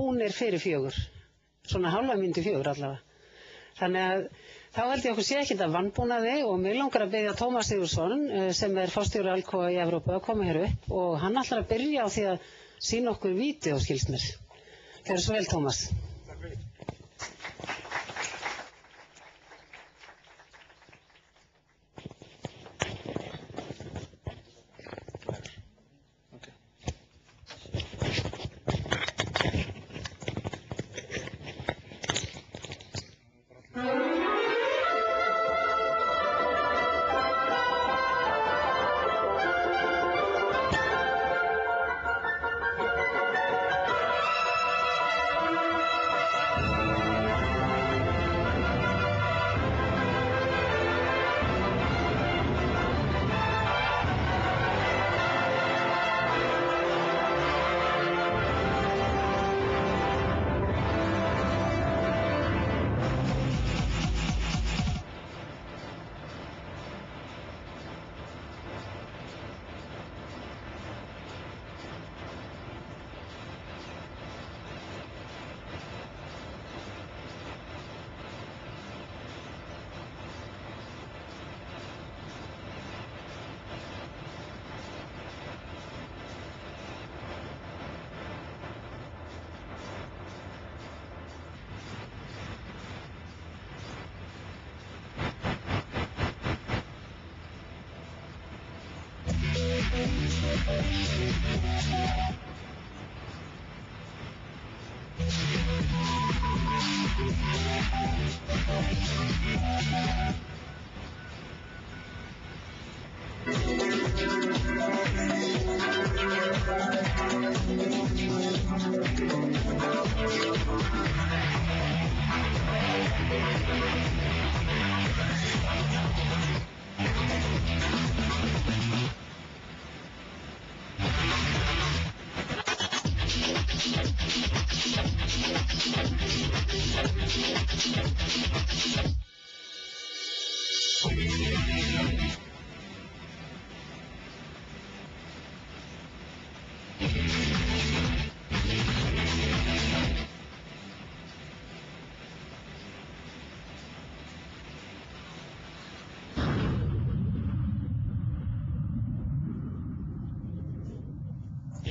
búnir fyrir 4, svona hálfa mínútu 4 allavega. Þannig að þá held ég okkur sé ekkert að vanbúnaði og mig langar að biðja Tómas Sigurðsson sem forstjóri Alcoa í Evrópu að koma hér upp og hann ætlar að byrja á því að sýna okkur vídeó, skilst mér. Gjörðu svo vel, Tómas. Takk fyrir.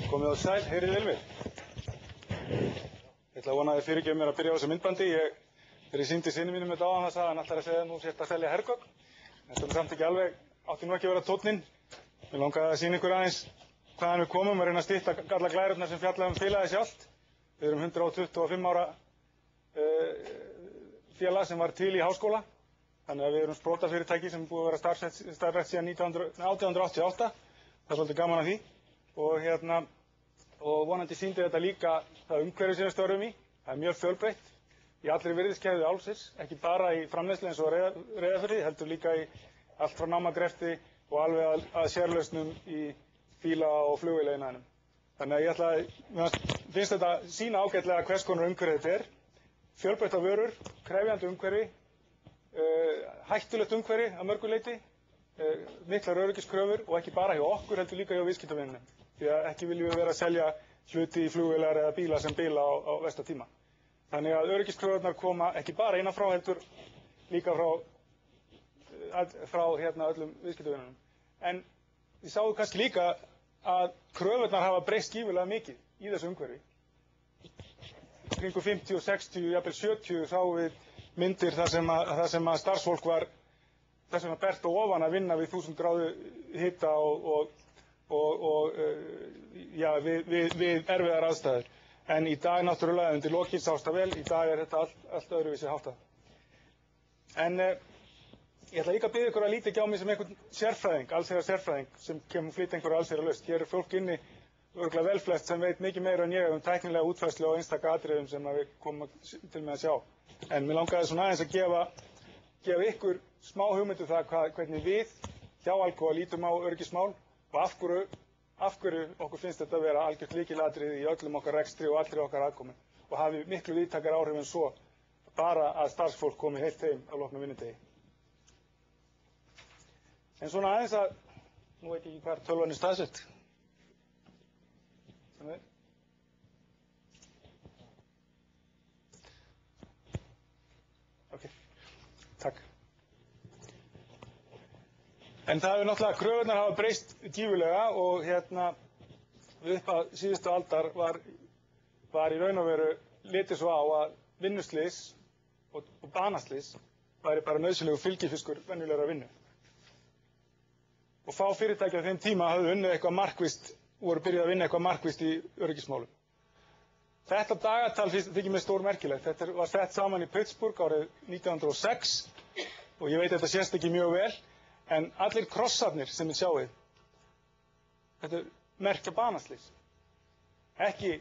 Komið á sæl, heyrið vel mig. Ég ætla að vona að þið fyrirgefið mér að byrja á þessu myndbandi. Þegar ég sýndi syni mínum þetta áðan það sagði hann ætlar að segja að nú sért að selja hergögn. Þetta samt ekki alveg, átti nú ekki að vera tónninn. Mér langaði að sýna ykkur aðeins hvaðan við komum og reyna að stytta alla glærurnar sem fjalla félagið sjálft. Við erum 125 ára félag sem var til í háskóla. Þannig að við erum sprotafyrirtæki sem búið að vera starfrækt síðan 1888. Það er svolítið gaman að því. Og vonandi sýndi þetta líka það umhverfi sem við störfum í. Það er mjög fjölbreytt í allri virðiskeðju álfsins, ekki bara í framleiðslu eins og Reyðarfirði, heldur líka í allt frá námagrefti og alveg að sérlausnum í bíla- og flugvéliðnaðinum. Þannig að mér finnst þetta sýna ágætlega hvers konar umhverfi þetta er. Fjölbreyttar vörur, krefjandi umhverfi, hættulegt umhverfi að mörgu leyti, miklar öryggiskröfur og ekki bara hjá okkur heldur líka hjá viðskiptavinunum. Því að ekki viljum við vera að selja hluti í flugvélar eða bíla sem bila á versta tíma. Þannig að öryggiskröfurnar koma ekki bara innan frá heldur líka frá öllum viðskiptavinunum. En við sáum kannski líka að kröfurnar hafa breyst gífurlega mikið í þessu umhverfi. Kringu 50, 60, jafnvel 70 sáum við myndir þar sem að starfsfólk var þess vegna bert og ofan að vinna við 1000 gráðu hita við erfiðar aðstæður. En í dag náttúrulega undir lokin sást það vel, í dag er þetta allt öðruvísi háttað. En ég ætla líka að biðja ykkur að líta ekki á mig sem einhvern sérfræðing, allsherjar sérfræðing sem kemur flytja einhverja allsherjar lausn. Hér er fólk inni, örugglega velflest sem veit mikið meira en ég tæknilega útfærslu á einstaka atriðum sem við komum til með að sjá. En mér langaði svona aðeins að gefa ykkur smá hugmyndu það hvernig við hjá Alcoa lítum á öryggismál og af hverju okkur finnst þetta að vera algjört lykilatriði í öllum okkar rekstri og allri okkar aðkomu og hafi miklu víðtækari áhrif en svo bara að starfsfólk komi heilt heim á loknum vinnudegi. En svona aðeins að, nú veit ég ekki hvar tölvan er staðsett. Takk. En það hefur náttúrulega, kröfurnar hafa breyst gífurlega og upp að síðustu aldar var í raun og veru litið svo á að vinnuslys og banaslys væri bara nauðsynlegur fylgifiskur venjulegrar vinnu. Og fá fyrirtæki á þeim tíma höfðu unnið eitthvað markvisst, voru byrjuð að vinna eitthvað markvisst í öryggismálum. Þetta dagatal þykir mér stórmerkilegt. Þetta var sett saman í Pittsburgh árið 1906 og ég veit að þetta sést ekki mjög vel, en allir krossarnir sem þið sjáið, þetta merkja banaslys. Ekki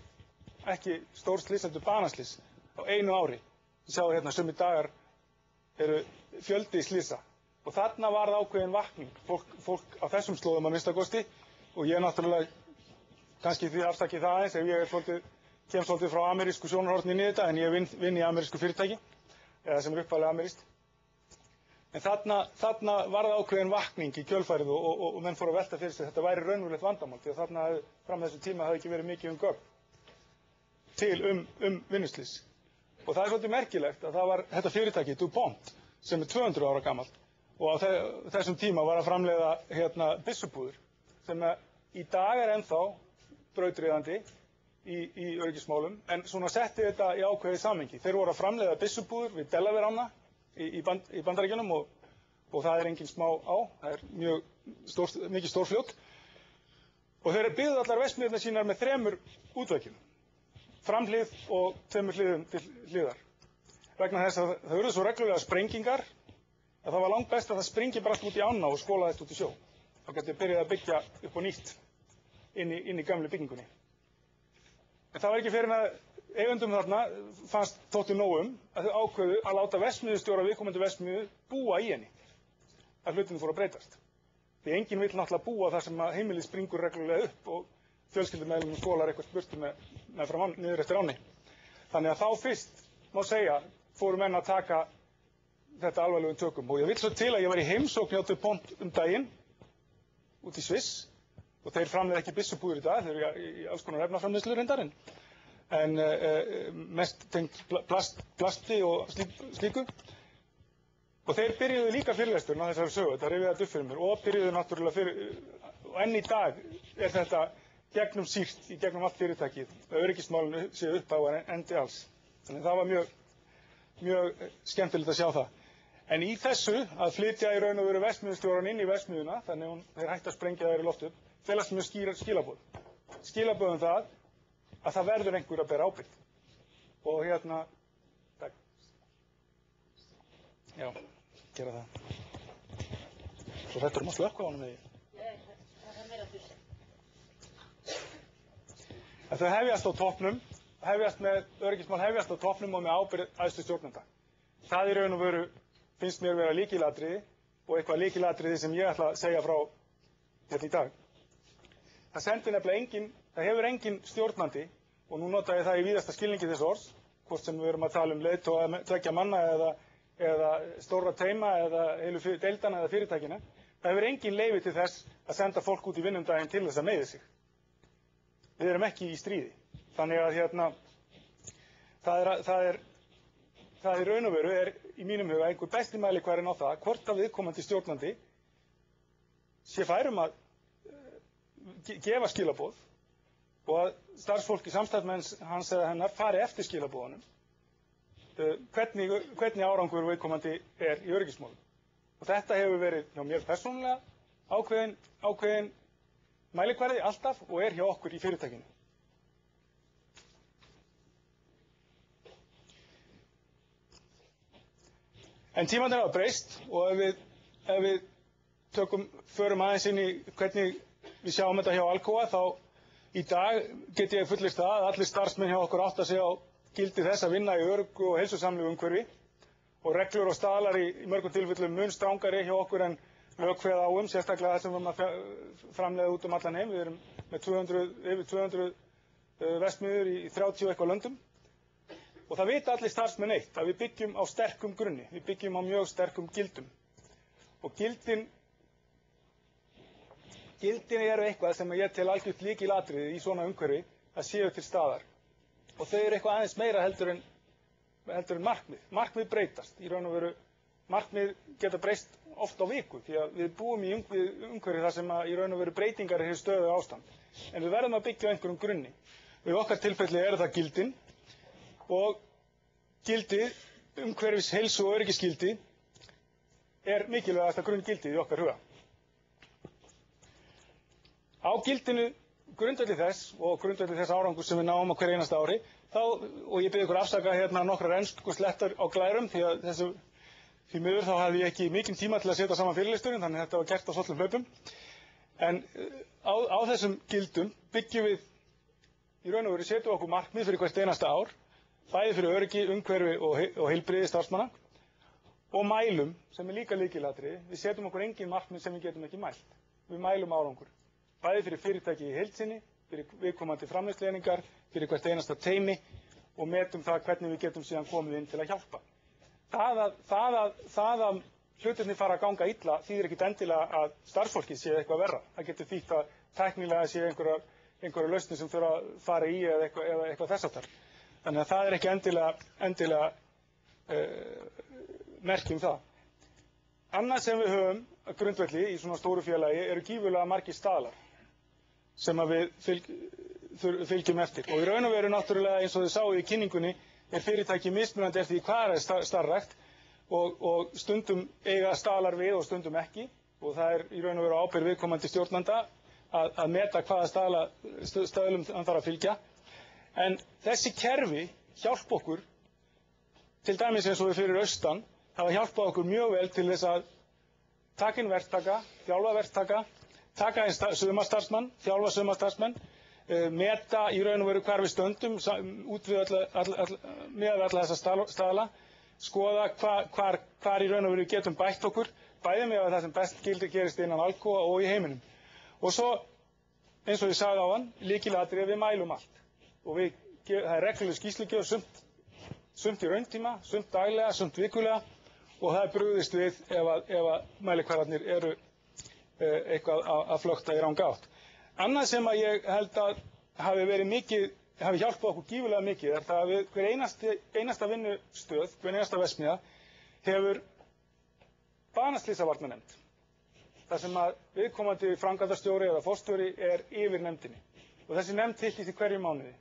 stórslys, heldur banaslys á einu ári. Þið sjáið hérna sumir dagar eru fjöldi slysa. Og þarna var það ákveðin vakning, fólk á þessum slóðum að minnstakosti, og ég náttúrulega, kannski því afsakið það aðeins, ef ég kem svolítið frá amerísku sjónarhorni inn í þetta, en ég vinn í amerísku fyrirtæki, eða sem uppalið amerískt. En þarna var það ákveðin vakning í kjölfærið og menn fóru að velta fyrir sig, þetta væri raunverulegt vandamál, því að þarna fram þessum tíma hafði ekki verið mikið gögn til vinnuslys. Og það er svolítið merkilegt að það var þetta fyrirtæki, DuPont, sem er 200 ára gamalt, og á þessum tíma var að framleiða byssubúður sem í dag er ennþá brautryðjandi í öryggismálum, en svona setti þetta í ákveðið samhengi. Þeir voru að framleiða byssubúður við Delaware-ána í Bandaríkjunum og það er engin smá á, það er mikið stórfljót. Og þeir byggðu allar verksmiðjurnar sínar með 3 útvegjum, framhlið og 2 hliðum til hliðar. Vegna þess að það urðu svo reglulega sprengingar að það var langt best að það springi bara út í ána og skolaðist út í sjó. Þá gæti byrjað að byggja upp á nýtt inn í gamlu byggingunni. En það var ekki fyrir að eigendum þarna þótti nóg að þau ákveðu að láta verksmiðjustjóra viðkomandi verksmiðju búa í henni. Að hlutinu fóru að breytast. Því enginn vill náttúrulega búa þar sem heimilið springur reglulega upp og fjölskyldumeðlimum skólar eitthvað spurtu meðfram niður eftir áni. Þannig að þá fyrst, má segja, fóru menn að taka þetta alvarlegum tökum. Og ég vill svo til að ég var í heimsókn hjá DuPont daginn út í Sviss og þeir framleiða ekki byssubúðir í dag, þeir eru í alls konar efnaframleiðslu reyndarinn, en mest tengt plasti og slíku. Og þeir byrjuðu líka fyrirlesturinn á þessari sögu, þetta rifjaði upp fyrir mér, og byrjuðu náttúrulega og enn í dag er þetta gegnum sýrt í gegnum allt fyrirtækið, öryggismálinu séu upphafa endi alls. Þannig það var mjög skemmtilegt að sjá það. En í þessu að flytja í raun og veru verksmiðjustjóran inn í verksmiðjuna, þannig þeir hægt að sprengja þær í loft upp, felast mjög skýrar skilaboð. Skilaboðum það að það verður einhver að bera ábyrgð. Og takk. Já, gera það. Svo þetta má slökkva á honum með því. Það er meira fyrir. Þau hefjast á toppnum, öryggismál hefjast á toppnum og með ábyrgð æðstu stjórnenda. Það í raun og veru finnst mér vera lykilatriði og eitthvað lykilatriði sem ég ætla að segja frá hérna í dag. Það sendir nefnilega það hefur engin stjórnandi, og nú nota ég það í víðasta skilningi þess orðs, hvort sem við erum að tala leiðtoga 2 manna eða stóra teima eða heilu deildana eða fyrirtækina, það hefur engin leyfi til þess að senda fólk út í vinnundaginn til þess að meiði sig. Við erum ekki í stríði. Þannig að það í raun og veru er í mínum huga einhver besti mælikvarðinn á það hvort að viðkomandi stjórnandi sé færum að gefa skilaboð og að starfsfólki samstarfsmenn hans eða hennar fari eftir skilaboðunum hvernig árangur viðkomandi er í öryggismálum. Og þetta hefur verið hjá mér persónulega ákveðin mælikvarði alltaf og er hjá okkur í fyrirtækinu. En tímarnir hafa breyst og ef við förum aðeins inn í hvernig við sjáum þetta hjá Alcoa, þá í dag get ég fullyrst það að allir starfsmenn hjá okkur átta sig á gildi þess að vinna í öruggu og heilsusamlegu umhverfi og reglur og staðlar í mörgum tilfellum mun strangari hjá okkur en lög kveða á sérstaklega það sem við erum að framleiða út allan heim. Við erum með yfir 200 verksmiðjur í 30 eitthvað löndum. Og það vita allir starfsmenn eitt, að við byggjum á sterkum grunni, við byggjum á mjög sterkum gildum. Og gildin eru eitthvað sem ég tel algjört lykilatriði í svona umhverfi að séu til staðar. Og þau eru eitthvað aðeins meira heldur en markmið. Markmið breytast. Í raun og veru markmið geta breyst oft á viku því að við búum í umhverfi þar sem í raun og veru breytingar er stöðu ástand. En við verðum að byggja á einhverjum grunni. Og í okkar tilfelli eru það gildin og gildið, umhverfis heilsu og öryggisgildi, er mikilvægasta grunngildið í okkar huga. Á gildinu, grundvelli þess og grundvelli þess árangur sem við náum á hverju einasta ári, og ég bið ykkur afsaka hérna nokkrar enskuslettur á glærum því miður þá hafði ég ekki mikinn tíma til að setja saman fyrirlesturinn, þannig að þetta var gert á svollum hlaupum. En á þessum gildum byggjum við í raun og veru setjum okkur markmið fyrir hvert einasta ár, bæði fyrir öryggi, umhverfi og heilbrigði starfsmanna og mælum, sem er líka lykilatriði. Við setjum okkur engin markmið sem við getum ekki mælt. Við mælum árangur, bæði fyrir fyrirtæki í heild sinni, fyrir viðkomandi framleiðslueiningar, fyrir hvert einasta teymi og metum það hvernig við getum síðan komið inn til að hjálpa. Það að hlutirnir fara að ganga illa þýðir ekkit endilega að starfsfólkið sé eitthvað verra. Það getur þýtt að tæknilega sé einhverja lausnir sem þurfa að fara í eða eitthvað þess háttar. Þannig að það er ekki endilega merki það. Annað sem við höfum að grundvelli í svona stóru félagi eru gífurlega margir staðlar sem að við fylgjum eftir. Og í raun og veru náttúrulega eins og þið sáu í kynningunni er fyrirtæki mismunandi eftir hvað er starfrækt og stundum eiga staðlar við og stundum ekki og það er í raun og veru ábyrgð viðkomandi stjórnanda að meta hvaða staðlum hann þarf að fylgja. En þessi kerfi hjálpa okkur, til dæmis eins og við fyrir austan, hafa hjálpað okkur mjög vel til þess að taka inn verktaka, þjálfa verktaka, taka inn sumarstarfsmann, þjálfa sumarstarfsmenn, meta í raun og veru hvar við stöndum út við með alla þessa staðla, skoða hvar í raun og veru við getum bætt okkur, bæði með það sem best gerist innan Alcoa og í heiminum. Og svo, eins og ég sagði áðan, lykilatriði við mælum allt. Og það er regluleg skýrslugjöf, sumt í rauntíma, sumt daglega, sumt vikulega og það er brugðist við ef að mælikvarðarnir eru eitthvað að flökta í ranga átt. Annað sem að ég held að hafi hjálpað okkur gífurlega mikið er það að hver einasta vinnustöð, hver einasta verksmiðja hefur banaslysavarnanefnd. þar sem að viðkomandi framkvæmdastjóri eða forstjóri er yfir nefndinni. Og þessi nefnd hittist í hverju mánuði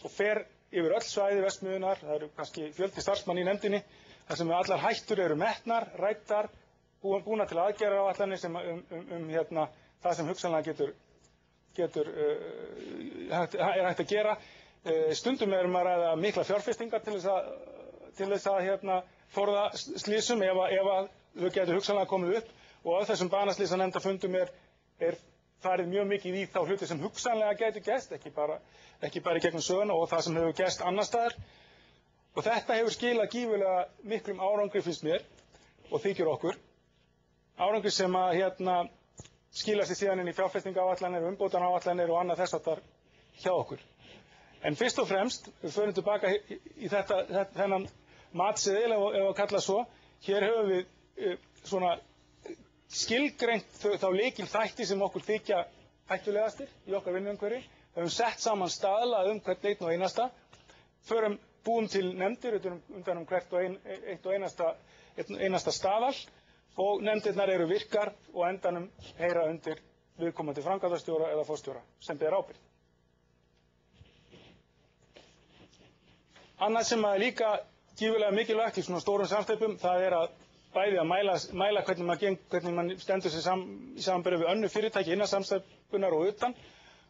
og fer yfir öll svæði verksmiðjunnar, það eru kannski fjöldi starfsmann í nefndinni, þar sem allar hættur eru metnar, ræddar, búna til aðgerðaáætlanir sem það sem hugsanlega er hægt að gera. Stundum erum að ræða mikla fjárfestingar til þess að forða slysum ef þau getur hugsanlega komið upp, og á þessum banaslysanefndarfundum er farið mjög mikið í þá hluti sem hugsanlega getur gerst, ekki bara í gegnum söguna, og það sem hefur gerst annar staðar. Og þetta hefur skilað gífurlega miklum árangri, finnst mér, og þykir okkur. Árangri sem að skilast í síðan inn í fjárfestingaáætlanir, umbótanáætlanir og annað þess háttar hjá okkur. En fyrst og fremst, við förum tilbaka í þennan matseðil, ef að kalla svo. Hér höfum við svona skilgreint þá lykilþætti sem okkur þykja hættulegastir í okkar vinnuumhverfi. Við höfum sett saman staðla hvern einn og einasta, búum til nefndir undan hvert og eitt og einasta staðal, og nefndirnar eru virkar og endanum heyra undir viðkomandi framkvæmdastjóra eða forstjóra sem ber ábyrgð. Annað sem er líka gífurlega mikilvægt í svona stórum samsteypum, það er að bæði að mæla hvernig man stendur sig í samanburði við önnur fyrirtæki innan samsteypunar og utan,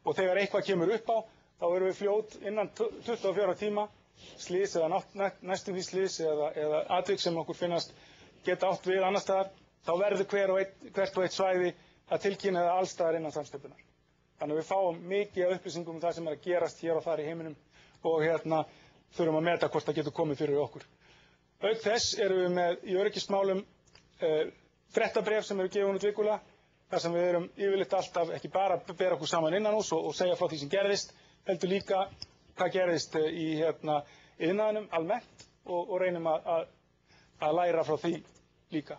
og þegar eitthvað kemur upp á, þá erum við fljót innan 24 tíma slys eða næstum því slys eða atvik sem okkur finnast geta átt við annar staðar, þá verður hvert og eitt svæði að tilkynna það allstaðar innan samsteypunar. Þannig að við fáum mikið af upplýsingum um það sem er að gerast hér og þar í heiminum og þurfum að meta hvort það getur komið fyrir okkur. Auk þess erum við með í öryggismálum fréttabréf sem eru gefin út vikulega, þar sem við erum yfirleitt alltaf ekki bara að bera okkur saman innan hús og segja frá því sem gerðist, heldur líka hvað gerðist í iðnaðinum almennt og reynum að læra frá því líka.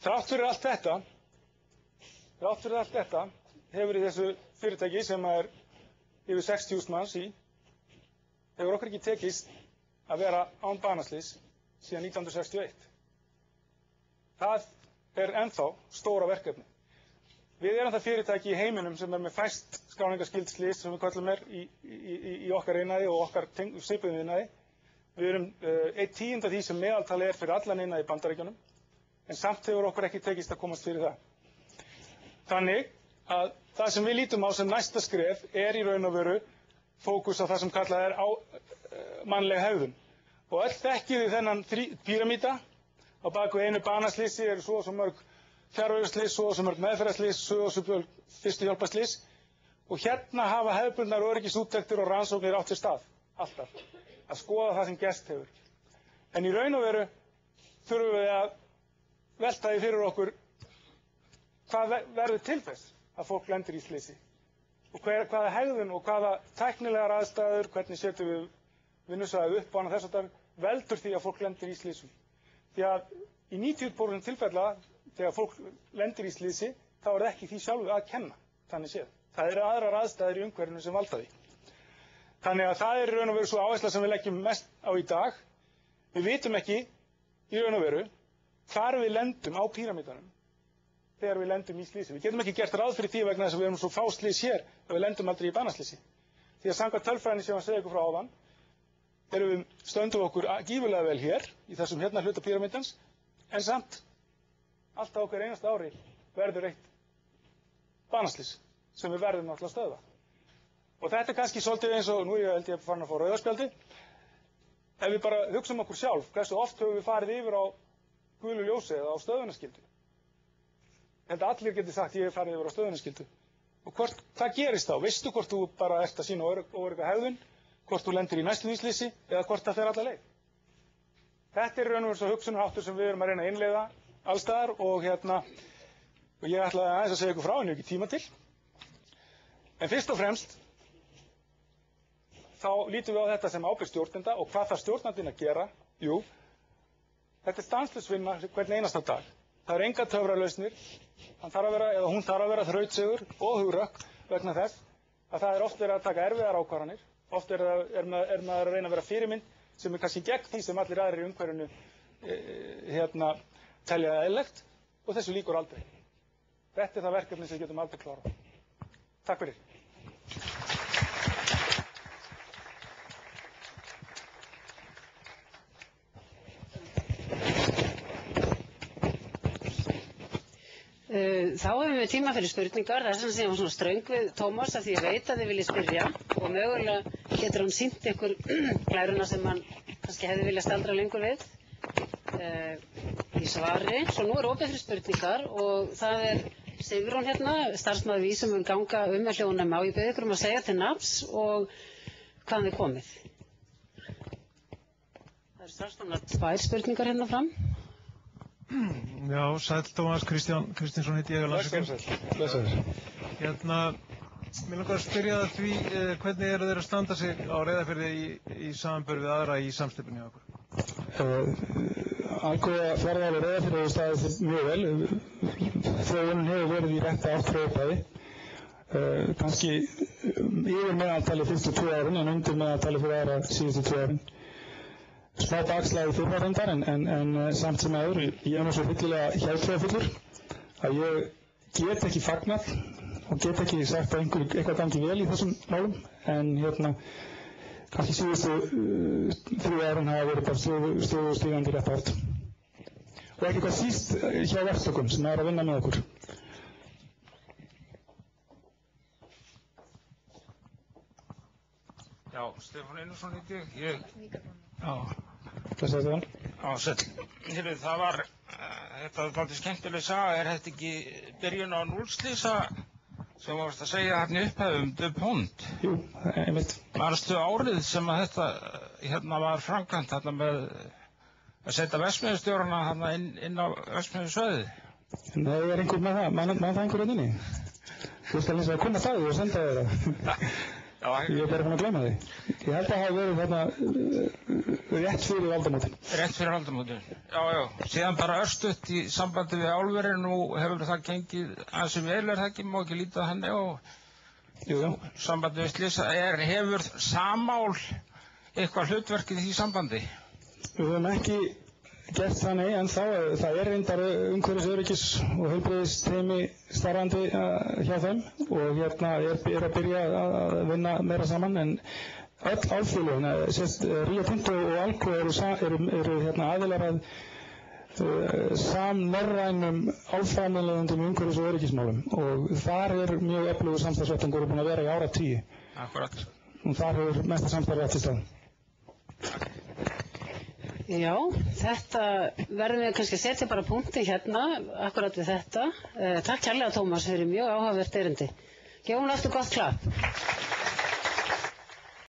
Þrátt fyrir allt þetta hefur í þessu fyrirtæki sem er yfir 60.000 manns í, hefur okkur ekki tekist að vera án banaslys síðan 1961. Það ennþá stóra verkefni. Við erum það fyrirtæki í heiminum sem með fæst skráningarskyld slys sem við kallum í okkar iðnaði og okkar svipuðum iðnaði. Við erum 1/10 af því sem meðaltali fyrir allan iðnað í Bandaríkjunum, en samt hefur okkur ekki tekist að komast fyrir það. Þannig að það sem við lítum á sem næsta skref í raun og veru fókus á það sem kallað mannleg hegðun. Og öll þekkið þið þennan píramída. Á baku einu banaslysi eru svo og svo mörg fjarveruslys, svo og svo mörg meðferðarslys, svo og svo mörg fyrstu hjálparslys. Og hérna hafa hefðbundnar öryggisúttektir og rannsóknir átt sér stað, alltaf, að skoða það sem gerst hefur. En í raun og veru þurfum við að velta því fyrir okkur hvað verður til þess að fólk lendir í slysi. Og hvaða hegðun og hvaða tæknilegar aðstæður, hvernig setjum við vinnusvæðið upp á hana þess að veldur því að fólk lendir í slysum. Því að í 90% tilfella þegar fólk lendir í slysi þá það ekki því sjálfu að kenna, þannig séð. Það eru aðrar aðstæður í umhverfinu sem valda því. Þannig að það raun og veru svo áhersla sem við leggjum mest á í dag. Við vitum ekki í raun og veru hvar við lendum á píramídanum þegar við lendum í slysi. Við getum ekki gert ráð fyrir því vegna þess að við erum svo fá slys hér að við lendum aldrei í banaslysi. Því að samkvæmt tölfræðinni sem að segja ykkur frá áðan stöndum okkur gífurlega vel hér í þessum hérna hluta píramídans, en samt alltaf okkur einasta ári verður eitt banaslys sem við verðum náttúrulega að stöðva. Og þetta kannski svolítið eins og, nú held ég farin að fá rauðaspjaldi, ef við bara hugsum okkur sjálf, hversu oft höfum við farið yfir á gulu ljósi eða á stöðvunarskyldu. Held að allir geti sagt ég hef farið yfir á stöðvunarskyldu. Og hvað gerist þá? Veistu hvort þú bara ert að sýna óörugga hegðun, hvort þú lendir í næstu slysi eða hvort það fer alla leið. Þetta raun og veru svo hugsunarháttur sem við erum að reyna að innleiða allstaðar og ég ætlaði aðeins að segja ykkur frá en ég hef ekki tíma til. En fyrst og fremst þá lítum við á þetta sem ábyrgð stjórnenda og hvað þarf stjórnandinn að gera? Jú, þetta stanslaus vinna hvern einasta dag. Það enga töfralausnir, hún þarf að vera þrautsegur og hugrökk vegna þess að það oft verið að taka erfiðar ákvarðanir. Oft maður að reyna að vera fyrirmynd sem kannski gegn því sem allir aðrir í umhverfinu telja eðlilegt og þessu lýkur aldrei. Þetta það verkefni sem við getum aldrei klárað. Takk fyrir. Þá hefum við tíma fyrir spurningar. Það sem ég var svona ströng við Tómas af því ég veit að þið viljið spyrja og mögulega getur hann sýnt ykkur glæruna sem hann kannski hefði viljað staldra lengur við í svari. Svo nú opið fyrir spurningar og það Sigrún hérna, starfsmaður við sem mun ganga með hljóðnum á. Ég bið ykkur að segja til nafns og hvaðan þið komið. Það strax svona 2 spurningar hérna fram. Já, sæll Tómas, Kristinsson heiti ég að Blessaður. Mér langar að spyrja það því hvernig eru þeir að standa sig á Reyðarfirði í samanburði við aðra í samsteypunni hjá okkur? Alcoa Fjarðaál og Reyðarfirði hefur staðið mjög vel. Þróunin hefur verið í rétta átt frá upphafi. Kannski yfir meðaltali fyrstu 2 árin en undir meðaltali fyrir aðra síðustu 2 árin. Smá bakslag í fyrra reyndar en samt sem áður, ég nú svo fyllilega hjálpræðafullur að ég get ekki fagnað og get ekki sagt að eitthvað gangi vel í þessum málum en kannski síðustu 3 árin hafa verið bara stöðustígandi rétt átt. Og ekki hvað síst hjá verktökum sem að vinna með okkur. Já, Stefán Einarsson heiti ég. Blessaður Stefán. Já, sæll. Það var, þetta var dálítið skemmtileg saga, þetta ekki byrjun á núllslysa sem varst að segja hérna upphæðum DuPont? Jú, einmitt. Manstu árið sem að þetta var framkvæmt þarna með að setja verksmiðjustjórana þarna inn á verksmiðjusvæðið? Nei, einhver með það, mann það einhver inni. Þú skal eins og að kunna það og senda þér það. Ég bara fann að gleyma því. Ég held að það hafi verið þarna rétt fyrir aldamótin. Rétt fyrir aldamótin, já. Síðan bara örstutt í sambandi við álverið, nú hefur það gengið ansi vel, það ekki, má ekki lítið henni og sambandi við slysa. Hefur Samál eitthvað hlutverkið í því sambandi? Við höfum ekki gert þannig ennþá að það reyndar umhverfisöryggis og heilbrigðisteymi starfandi hjá þeim og að byrja að vinna meira saman en öll álfélögin, Rio Tinto og Alcoa eru aðilar að samnorrænum álframleiðendum í umhverfis- og öryggismálum og þar mjög öflugur samstarfsvettvangur búinn að vera í áratugi. Akkurat. Og þar hefur mesta samstarfið átt sér stað. Já, þetta verðum við kannski að setja bara punkti hérna, akkurat við þetta. Takk kærlega Tómas fyrir mjög áhugavert erindi. Gefum aftur gott klapp.